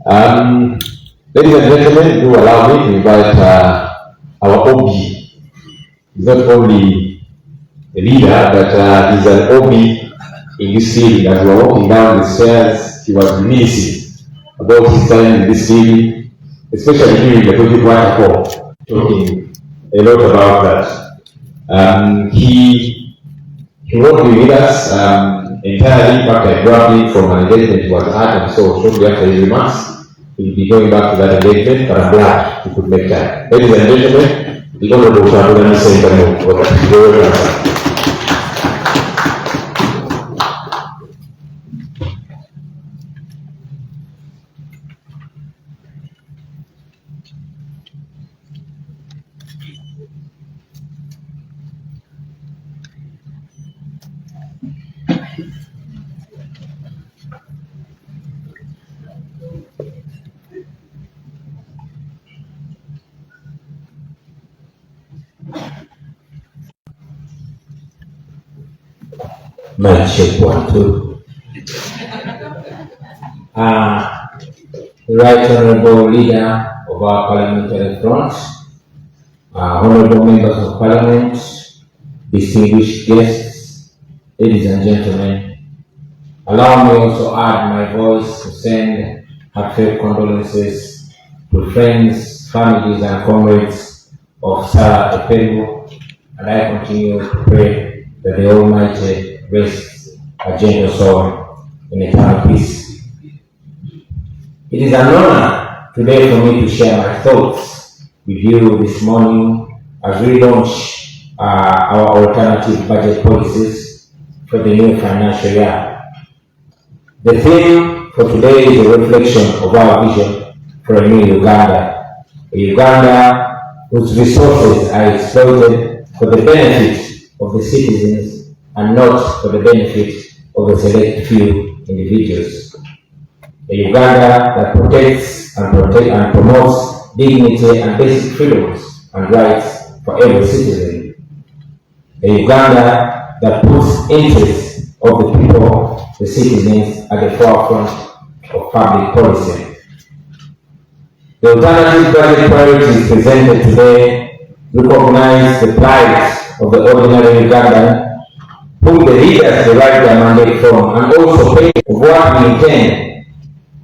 Um, Ladies and gentlemen, do allow me to invite our OB. He's not only a leader, but he's an OB in this city. As we are walking down the stairs, he was reminiscing about his time in this city, especially during the BOBIWINE call, talking a lot about that. He won't be with us entirely, but I grabbed him from an engagement he was at, and so shortly after his remarks, he'll be going back to that engagement, but I'm glad he could make time. Ladies and gentlemen, the Honorable Shadow Senator. Mic check 1, 2. The Right Honorable Leader of our Parliamentary Front, Honorable Members of Parliament, distinguished guests, ladies and gentlemen, allow me also add my voice to send heartfelt condolences to friends, families, and comrades of Sarah Epelu, and I continue to pray that the Almighty rest her gentle soul in eternal peace. It is an honor today for me to share my thoughts with you this morning as we launch our alternative budget policies for the new financial year. The theme for today is a reflection of our vision for a new Uganda, a Uganda whose resources are exploited for the benefit of the citizens and not for the benefit of a select few individuals. A Uganda that protects and promotes dignity and basic freedoms and rights for every citizen. A Uganda that puts interests of the people, the citizens, at the forefront of public policy. The alternative budget priorities presented today recognize the plight of the ordinary Ugandan, whom the leaders derive their mandate from, and also pay of what we intend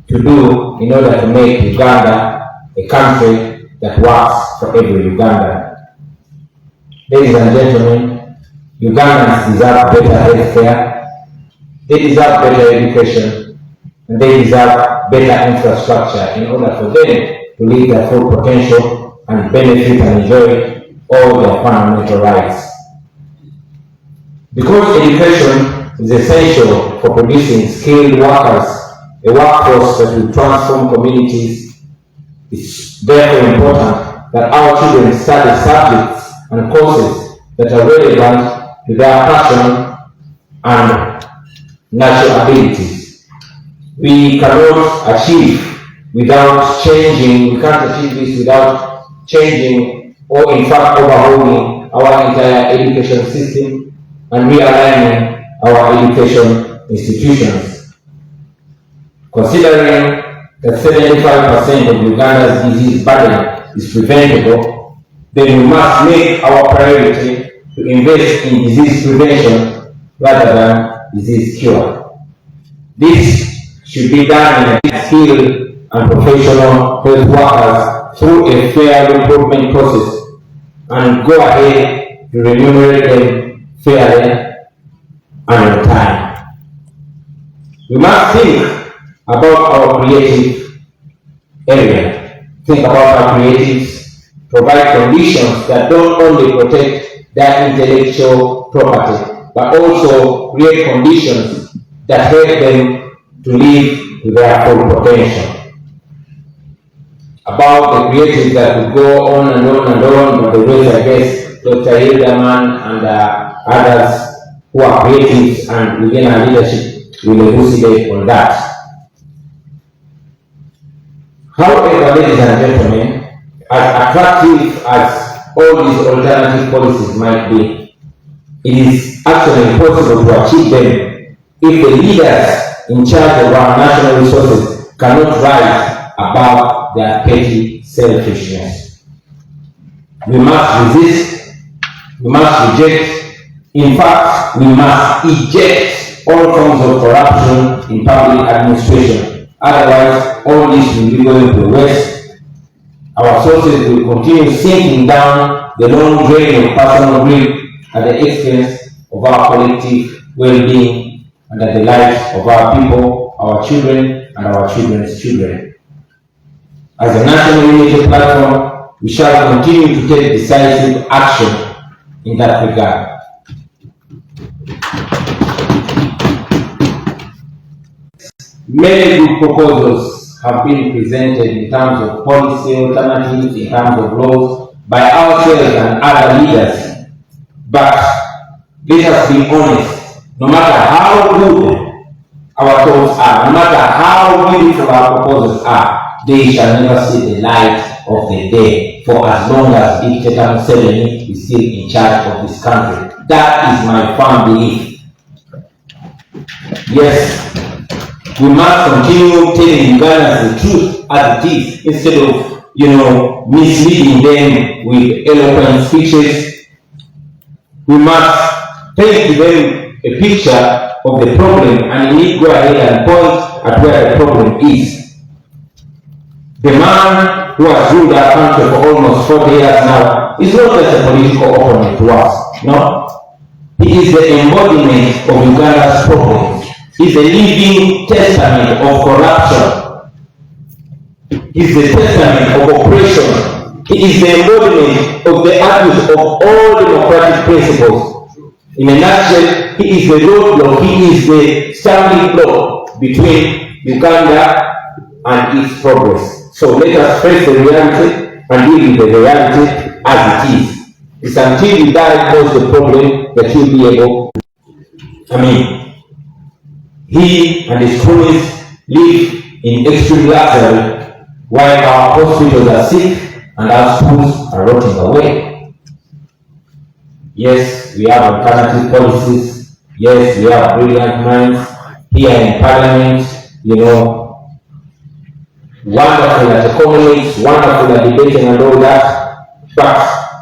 to do in order to make Uganda a country that works for every Ugandan. Ladies and gentlemen, Ugandans deserve better health care, they deserve better education, and they deserve better infrastructure in order for them to live their full potential and benefit and enjoy all their fundamental rights. Because education is essential for producing skilled workers, a workforce that will transform communities, it's therefore important that our children study subjects and courses that are relevant to their passion and natural abilities. We cannot achieve without changing, we can't achieve this without changing or in fact overhauling our entire education system and realigning our education institutions. Considering that 75% of Uganda's disease burden is preventable, then we must make our priority to invest in disease prevention rather than disease cure. This should be done in a skilled and professional health workers through a fair recruitment process and go ahead to remunerate them fairly and on time. We must think about our creative area. Think about our creatives, provide conditions that don't only protect their intellectual property, but also create conditions that help them to live to their full potential. About the creatives that would go on and on and on, but the rest, I guess, Dr. Hilderman and others who are creatives and within our leadership will elucidate on that. However, ladies and gentlemen, as attractive as all these alternative policies might be, it is actually impossible to achieve them if the leaders in charge of our national resources cannot rise above their petty selfishness. We must resist, we must reject, in fact, we must eject all forms of corruption in public administration. Otherwise, all this will be going to waste. Our sources will continue sinking down the long drain of personal greed at the expense of our collective well-being and at the lives of our people, our children, and our children's children. As a national unity platform, we shall continue to take decisive action in that regard. Many good proposals have been presented in terms of policy alternatives, in terms of laws, by ourselves and other leaders. But let us be honest, no matter how good our thoughts are, no matter how beautiful our proposals are, they shall never see the light of the day for as long as dictator Museveni is still in charge of this country. That is my firm belief. Yes, we must continue telling Ugandans the truth as it is, instead of, misleading them with eloquent speeches. We must paint them a picture of the problem and indeed go ahead and point at where the problem is. The man who has ruled our country for almost 40 years now is not just a political opponent to us, no. He is the embodiment of Uganda's problems. He is a living testament of corruption. He is the testament of oppression. He is the embodiment of the abuse of all democratic principles. In a nutshell, he is the roadblock, he is the stumbling block between Uganda and its progress. So let us face the reality and deal with the reality as it is. It's until you diagnose the problem that you'll be able. He and his cronies live in extreme luxury while our hospitals are sick and our schools are rotting away. Yes, we have alternative policies. Yes, we have brilliant minds here in Parliament, wonderful at economics, wonderful at debating and all that. But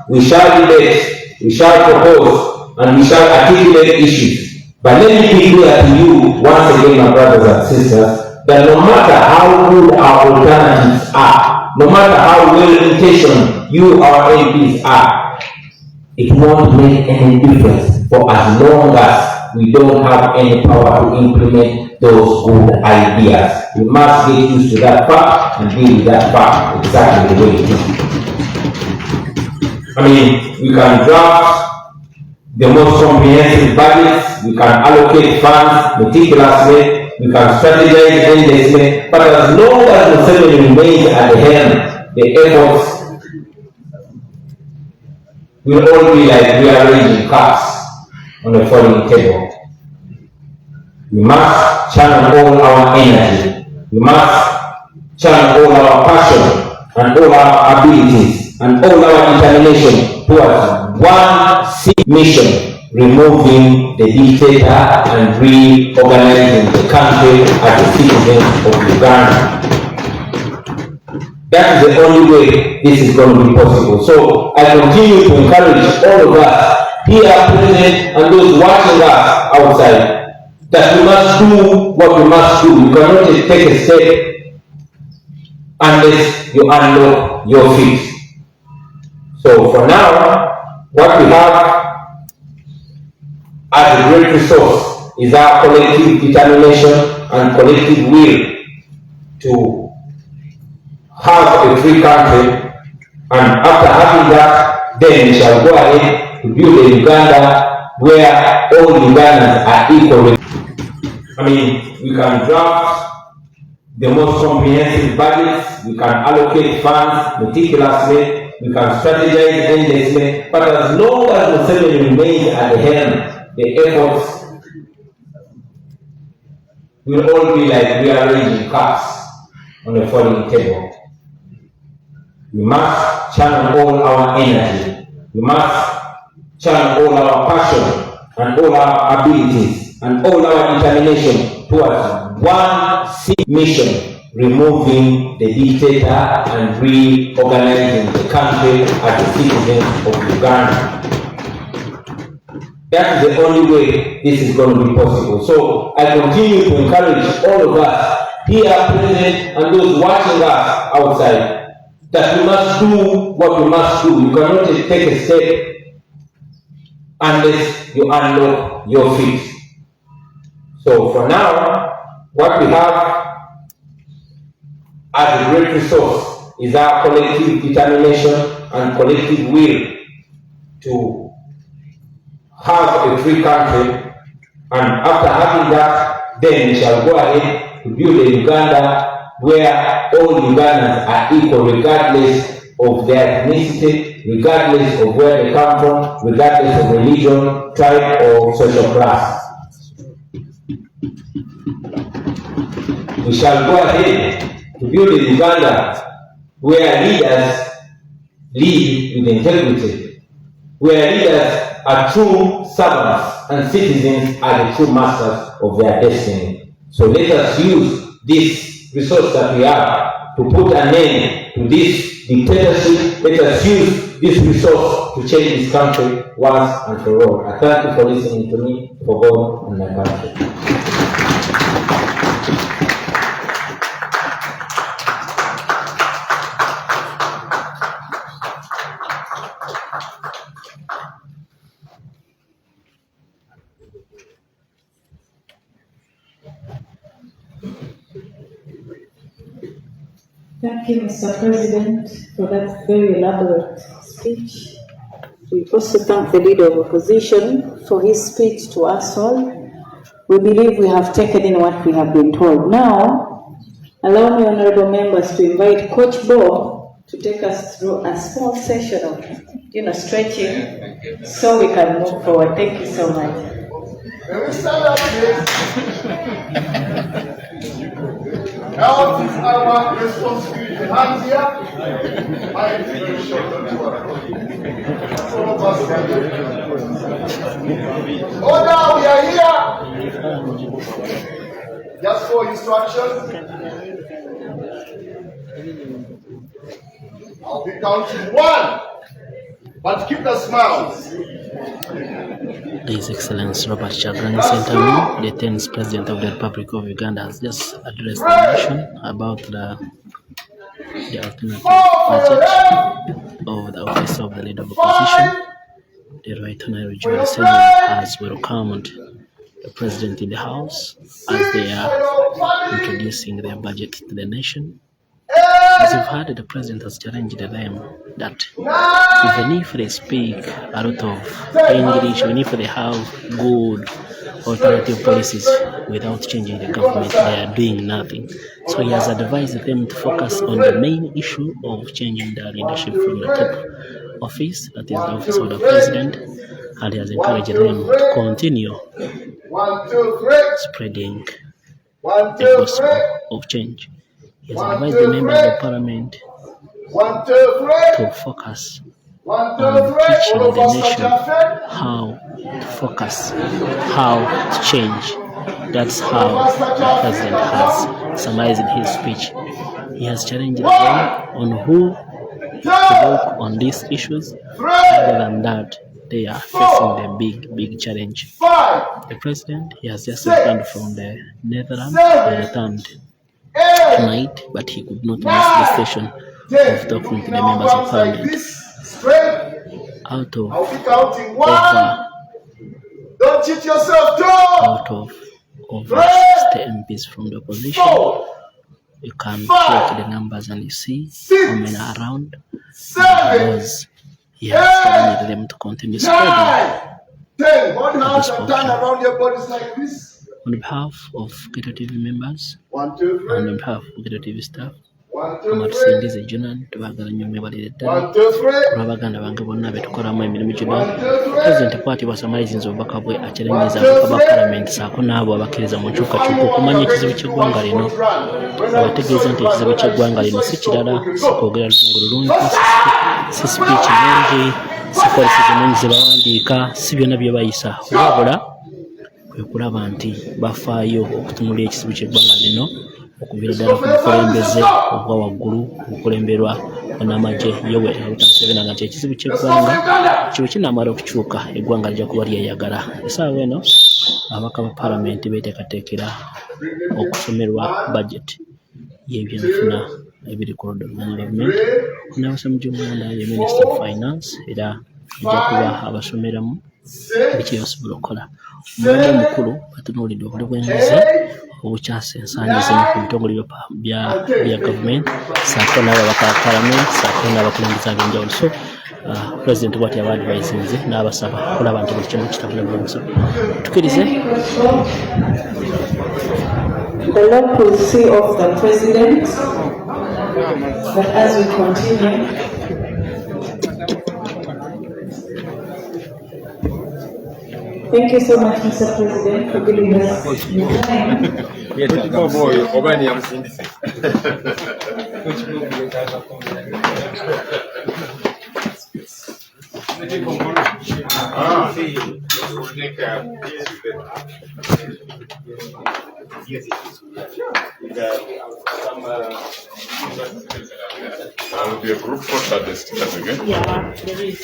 we shall debate, we shall propose, and we shall articulate issues. But let me be clear to you, once again, my brothers and sisters, that no matter how good our alternatives are, no matter how well-intentioned you, our MPs, are, it won't make any difference for as long as we don't have any power to implement those good ideas. We must get used to that fact and deal with that fact exactly the way it is. We can draft the most comprehensive budgets, we can allocate funds meticulously, we can strategize endlessly, but as long as Museveni remains at the helm, the efforts will all be like rearranging cups on a falling table. We must channel all our energy, we must channel all our passion and all our abilities and all our determination towards one mission: removing the dictator and reorganizing the country as a citizen of Uganda. That is the only way this is going to be possible. So I continue to encourage all of us here present and those watching us outside that we must do what we must do. You cannot just take a step unless you unlock your feet. So for now, what we have as a great resource is our collective determination and collective will to have a free country, and after having that, then we shall go ahead to build a Uganda where all Ugandans are equal. We can draft the most comprehensive budgets, we can allocate funds meticulously, we can strategize endlessly, but as long as Museveni remains at the helm, the efforts will all be like rearranging cups on a falling table. We must channel all our energy, we must channel all our passion and all our abilities and all our determination towards one mission: removing the dictator and reorganizing the country as the citizens of Uganda. That is the only way this is going to be possible. So I continue to encourage all of us here present and those watching us outside that we must do what we must do. You cannot just take a step unless you unlock your feet. So for now, what we have as a great resource is our collective determination and collective will to have a free country, and after having that, then we shall go ahead to build a Uganda where all Ugandans are equal regardless of their ethnicity, regardless of where they come from, regardless of religion, tribe, or social class. We shall go ahead to build a Uganda where leaders lead with integrity, where leaders are true servants and citizens are the true masters of their destiny. So let us use this resource that we have to put an end to this dictatorship. Let us use this resource to change this country once and for all. I thank you for listening to me, for God and my country. Thank you, Mr. President, for that very elaborate speech. We also thank the Leader of Opposition for his speech to us all. We believe we have taken in what we have been told. Now, allow me, honorable members, to invite Coach Bob to take us through a small session of, stretching so we can move forward. Thank you so much. Can we stand up, please? Now this is our responsibility. Hands here. My very short, don't worry. All of us are here. Order, we are here. Just for instructions. I'll be counting 1. But keep the smiles. His Excellency Robert Chagrani Sentamu, the 10th President of the Republic of Uganda, has just addressed the nation about the alternative budget of the Office of the Leader of Opposition. The Right Honorable Joel Senate has welcomed the President in the House as they are introducing their budget to the nation. As you've heard, the President has challenged them that even if they speak a lot of English, even if they have good alternative policies, without changing the government, they are doing nothing. So he has advised them to focus on the main issue of changing the leadership from the top office, that is the office of the President, and he has encouraged them to continue spreading the gospel of change. He has advised the members of Parliament to focus on teaching the nation how to focus, how to change. That's how the President has summarized in his speech. He has challenged them on who to work on these issues. Other than that, they are facing the big challenge. The President, he has just returned from the Netherlands. He returned tonight, but he could not miss the session of talking to the members of Parliament. Out of over 60 MPs from the opposition, you can check the numbers and you see how many are around. Because he has challenged them to continue spreading this on behalf of Keto TV members and on behalf of Keto TV staff, amatusingize ejjuna tubagala nnyo mwebalire ddala olw'abaganda bange bonna betukolamu emirimu gino. President Party bwasamalizinza obubaka bwe akyalengeza ababaka ba Parliament saako n'abo abakkiriza mu nkyukakyuka okumanya ekizibu ky'eggwanga lino. Abategeeza nti ekizibu ky'eggwanga lino si kirala, si kwogera luzungu lulungi, si speech nnungi, si policy ennungi ze bawandiika, si byonna bye bayisa, wabula kwe kulaba nti bafaayo okutunula ekizibu ky'eggwanga lino okuvira ddala ku bukulembeze obwa waggulu obukulemberwa bannamagye Yoweri Museveni nga ekizibu ky'eggwanga kiwe kinaamala okukyuka eggwanga lijja kuba lyeyagala. Essaawa eno ababaka ba paalamenti beeteekateekera okusomerwa budget y'ebyenfuna ebiri ku ludda oluvuganya gavumenti. N'abasamujja omuganda ye Minister of Finance era ajja kuba abasomeramu biki basobola okukola. Omulamwa omukulu batunuulidde obuli bw'enguzi obukyasensaanya ezimu ku bitongole bya gavumenti ssaako n'ababaka ba paalamenti ssaako n'abakulembeze ab'enjawulo. So pulezidenti bw'ati aba advisinze n'abasaba okulaba nti buli kimu kitambula bulungi. Tukkirize. The Lord will see off the president, but as we continue, thank you so much, Mr. President, for giving us your time. Will be a group photo at the stickers again? Yeah, there is.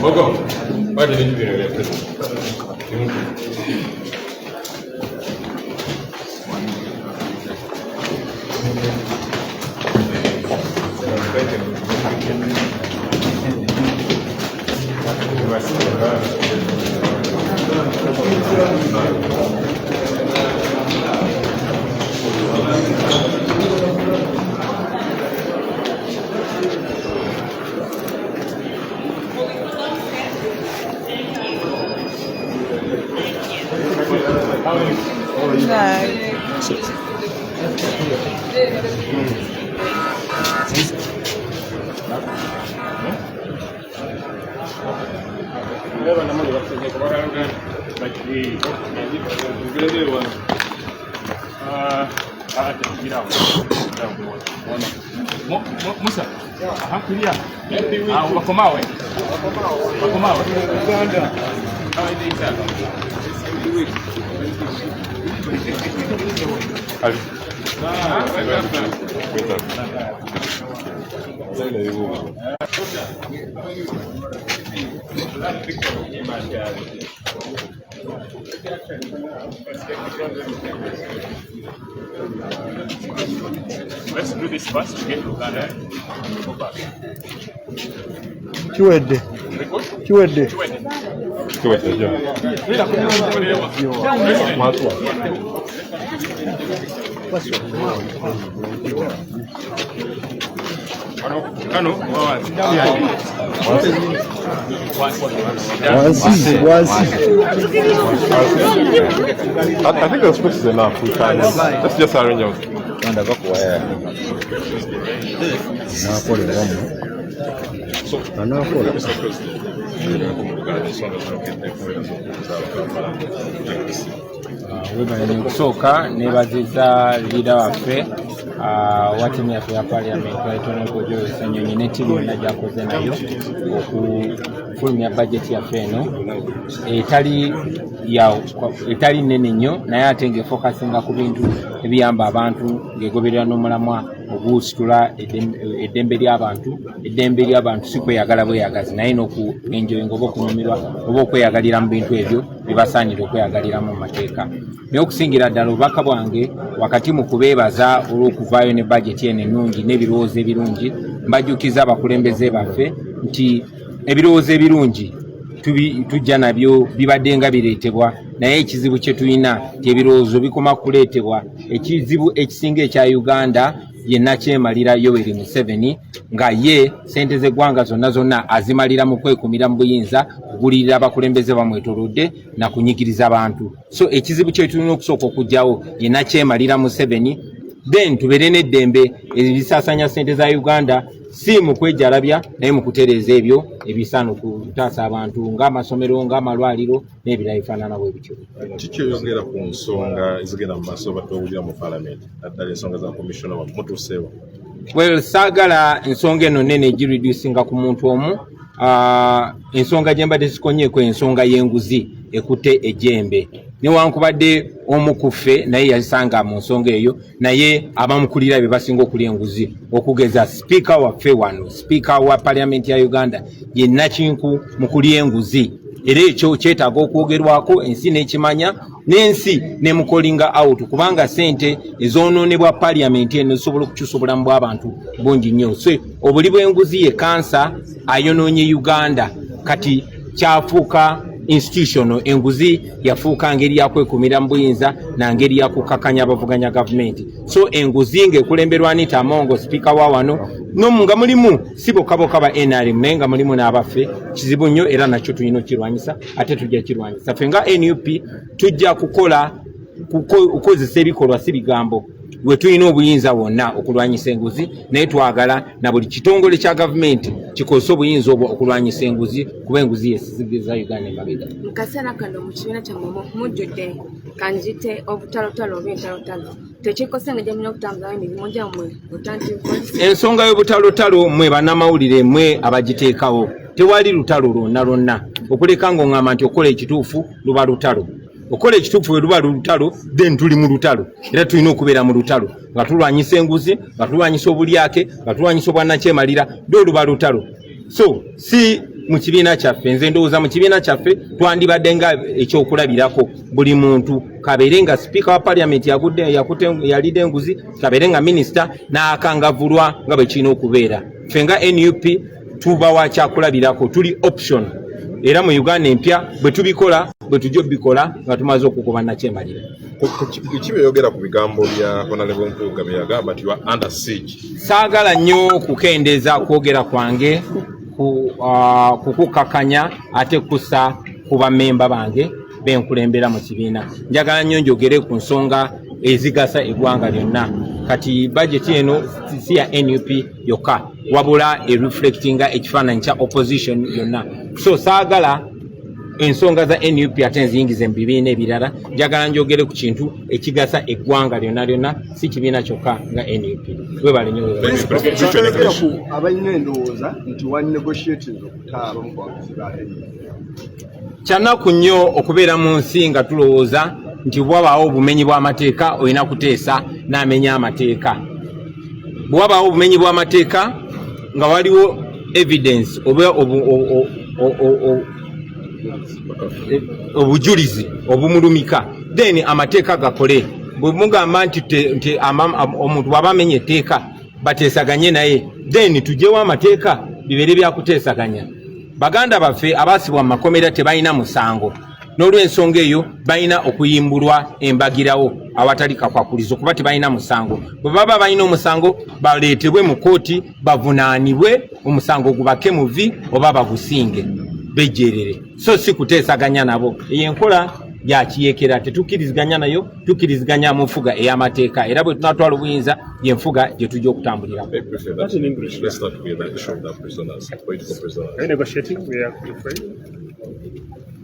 Bogo, why didn't you get elected? Musa, hakulia. Wakomawe. Uganda. Let's do this first to get to Uganda. Go back. Kiwedde. I think the space is enough. We can. Let's just arrange out. Kusooka nebaziza liida waffe wa ttiimu yaffe ya paaliyamenti Honorable Ssenyonyi ne ttiimu yonna gy'akoze nayo okufulumya bajeti yaffe eno etali nnene nnyo naye ate ng'efokasinga ku bintu ebiyamba abantu ng'egoberera n'omulamwa oguusitula eddembe ly'abantu si kweyagala bweyagazi naye n'okuenjoyinga oba okunyumirwa oba okweyagalira mu bintu ebyo bibasaanira okweyagaliramu mu mateeka. Naye okusingira ddala obubaka bwange wakati mu kubeebaza olw'okuvaayo ne bajeti eno ennungi n'ebirowoozo ebirungi mbajjukiza abakulembeze baffe nti ebirowoozo ebirungi tujja nabyo bibadde nga bireetebwa naye ekizibu kye tulina ebirowoozo bikoma kuleetebwa. Ekizibu ekisinga ekya Uganda yenna kyemalira Yoweri Museveni nga ye sente z'eggwanga zonna azimalira mu kwekumira mu buyinza okugulirira abakulembeze bamwetoolodde na kunyigiriza abantu. So ekizibu kye tulina okusooka okugyawo yenna kyemalira Museveni, then tubeere n'eddembe ebisaasanya sente za Uganda si mu kwejalabya naye mu kutereeza ebyo ebisaana okutaasa abantu ng'amasomero ng'amalwaliro n'ebirala bifaanana bwe bityo. Kikyeyongera ku nsonga ezigenda mu maaso batowulira mu paalamenti naddala ensonga za komishona mutuuseewo. Well, sagala ensonga eno nene gireducinga ku muntu omu. Ensonga gyembadde zikonyeeko ensonga y'enguzi ekutte ejjembe. Newankubadde omu ku ffe naye yasanga mu nsonga eyo, naye abamukulira be basinga okulya enguzi, okugeza sipiika waffe wano, sipiika wa Parliament ya Uganda ye Nakinku mu kulya enguzi. Era ekyo kyetaaga okwogerwako, ensi n'ekimanya, n'ensi nemukolinga out, kubanga ssente ezoonoonebwa Parliament eno zisobola okukyusa obulamu bw'abantu bungi nnyo. So obuli bw'enguzi ye kansa ayonoonye Uganda, kati kyafuuka institutional. Enguzi yafuuka ngeri ya kwekumira mu buyinza na ngeri ya kukakanya abavuganya gavumenti. So enguzi ng'ekulemberwa Anita Amongo, sipiika wa wano, nga mulimu si bokka ba NRM naye nga mulimu n'abaffe, kizibu nnyo era nakyo tulina okirwanyisa, ate tujja kirwanyisa. Ffe nga NUP tujja kukozesa ebikolwa si bigambo. We tulina obuyinza bwonna okulwanyisa enguzi, naye twagala na buli kitongole kya gavumenti kikozesa obuyinza obwo okulwanyisa enguzi, kuba enguzi yesizigiriza Uganda emabega. Mu kaseera kano mu kibiina kyammwe mujjudde kanjite obutalotalo oba entalotalo, tekikose nga gyemulina okutambulawo emirimu gyammwe otandika. Ensonga y'obutalotalo mmwe bannamawulire mmwe abagiteekawo, tewali lutalo lwonna okuleka ng'oŋŋamba nti okola ekituufu luba lutalo. Okola ekituufu we luba lutalo, then tuli mu lutalo, era tulina okubeera mu lutalo nga tulwanyisa enguzi, nga tulwanyisa obulyake, nga tulwanyisa obwannakyemalira, ddyo luba lutalo. So si mu kibiina kyaffe, nze ndowooza mu kibiina kyaffe twandibadde nga ekyokulabirako, buli muntu kabeere nga sipiika wa Parliament yalidde enguzi, kabeere nga minisita n'akangavulwa nga bwe kirina okubeera. Ffe nga NUP tuba wa kyakulabirako, tuli option. Era mu Uganda empya bwe tubikola, bwe tujja obikola nga tumaze okugoba nakyemalira. Kibeeyogera ku bigambo bya Honorable Mpuuga bye yagamba nti wa under siege. Saagala nnyo kukendeeza kwogera kwange kukukakanya ate kussa ku bammemba bange benkulembera mu kibiina. Njagala nnyo njogere ku nsonga ezigasa eggwanga lyonna. Kati budget eno si ya NUP yokka, wabula reflectinga ekifaananyi kya opposition yonna. So saagala ensonga za NUP ate nziyingize mu bibiina ebirala. Njagala njogere ku kintu ekigasa eggwanga lyonna, si kibiina kyokka nga NUP. Webale nnyo. Abalina endowooza nti wanegotiating okutaaba mu bawagizi ba NUP. Kyanaku nnyo okubeera mu nsi nga tulowooza nti bwabaawo obumenyi bw'amateeka olina kuteesa n'amenya amateeka. Bwabaawo obumenyi bw'amateeka nga waliwo evidence oba obujulizi obumulumika, then amateeka gakole. Bwe mugamba nti omuntu bw'aba amenya etteeka bateesaganye naye, then tugyewo amateeka bibeere byakuteesaganya. Baganda baffe abaasibwa mu makomera tebalina musango, n'olw'ensonga eyo balina okuyimbulwa embagirawo awatali kakwakulizo kuba tebalina musango. Bwe baba balina omusango baleetebwe mu kooti bavunaanibwe, omusango gubake muvi oba bagusinge bejjerere. So si kuteesaganya nabo. Eyo enkola ya kiyeekera tetukkiriziganya nayo, tukkiriziganya mu nfuga ey'amateeka, era bwe tunatwala obuyinza y'enfuga gye tujja okutambulirako. That's in English. Let's start with the issue of the prisoners, political prisoners. Are you negotiating? We are afraid.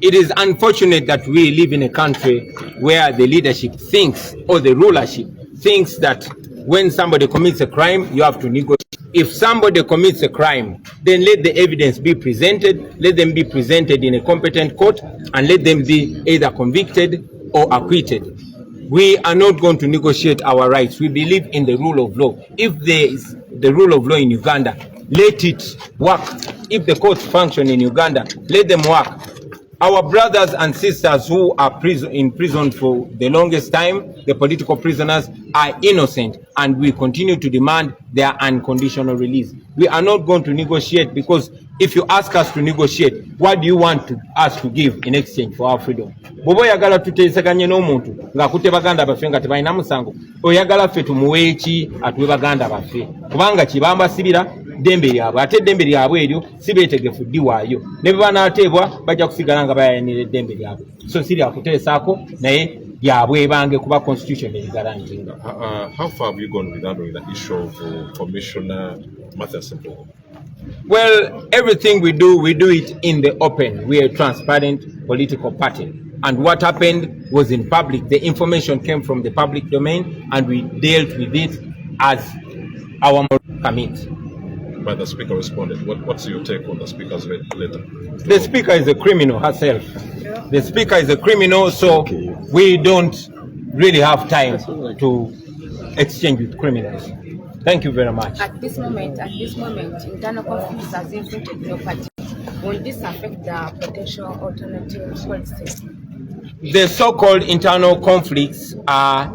It is unfortunate that we live in a country where the leadership thinks, or the rulership thinks, that when somebody commits a crime, you have to negotiate. If somebody commits a crime, then let the evidence be presented, let them be presented in a competent court, and let them be either convicted or acquitted. We are not going to negotiate our rights. We believe in the rule of law. If there is the rule of law in Uganda, let it work. If the courts function in Uganda, let them work. Our brothers and sisters who are in prison for the longest time, the political prisoners, are innocent, and we continue to demand their unconditional release. We are not going to negotiate, because if you ask us to negotiate, what do you want us to give in exchange for our freedom? Bobo yagala tuteesaganye n'omuntu ng'akutte baganda baffe nga tebalina musango, oyagala ffe tumuwe eki atuwe baganda baffe, kubanga kibamba sibira dembe lyabwe, ate eddembe lyabwe eryo si beetegefu ddiwaayo, ne bwe banaateebwa bajja kusigala nga bayanira eddembe lyabwe. So si lyakuteesaako naye lyabwe bange kuba constitution erigarantinga. How far have you gone with the issue of Commissioner Mathias Mpuuga? Well, everything we do it in the open. We are a transparent political party. And what happened was in public. The information came from the public domain, and we dealt with it as our commit. But the speaker responded. What's your take on the speaker's letter? The speaker is a criminal herself. The speaker is a criminal, so we don't really have time to exchange with criminals. Thank you very much. At this moment, internal conflicts has infiltrated your party. Will this affect the potential alternative policies? The so-called internal conflicts are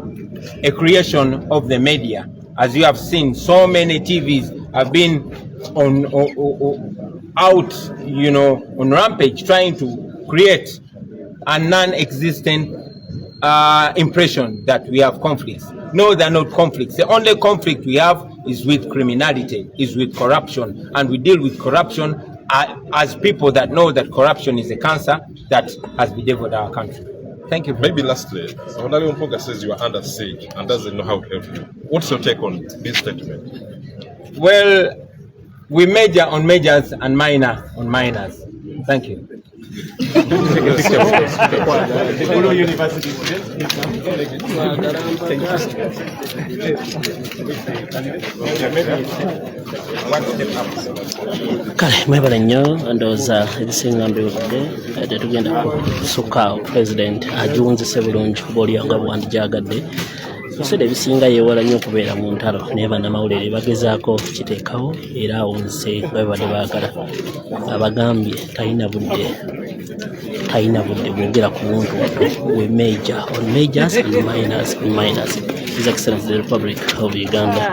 a creation of the media. As you have seen, so many TVs have been on rampage, trying to create a non-existent impression that we have conflicts. No, they're not conflicts. The only conflict we have is with criminality, is with corruption, and we deal with corruption as people that know that corruption is a cancer that has bedeviled our country. Thank you. Maybe lastly, Honorable Mpuga says you are under siege and doesn't know how to help you. What's your take on this statement? Well, we major on majors and minor on minors. Thank you. Kale mwebale nnyo ndowooza ebisinga mbibudde tetugenda kusukka president agiwunzise bulungi kuba oli nga bwandijaagadde ebiseera ebisinga yeewala nnyo okubeera mu ntalo naye bannamawulire bagezaako kiteekawo era awunzise nga bebadde baagala abagambye talina budde bwogera ku muntu we major on majors and minors on minors. His Excellency the Republic of Uganda.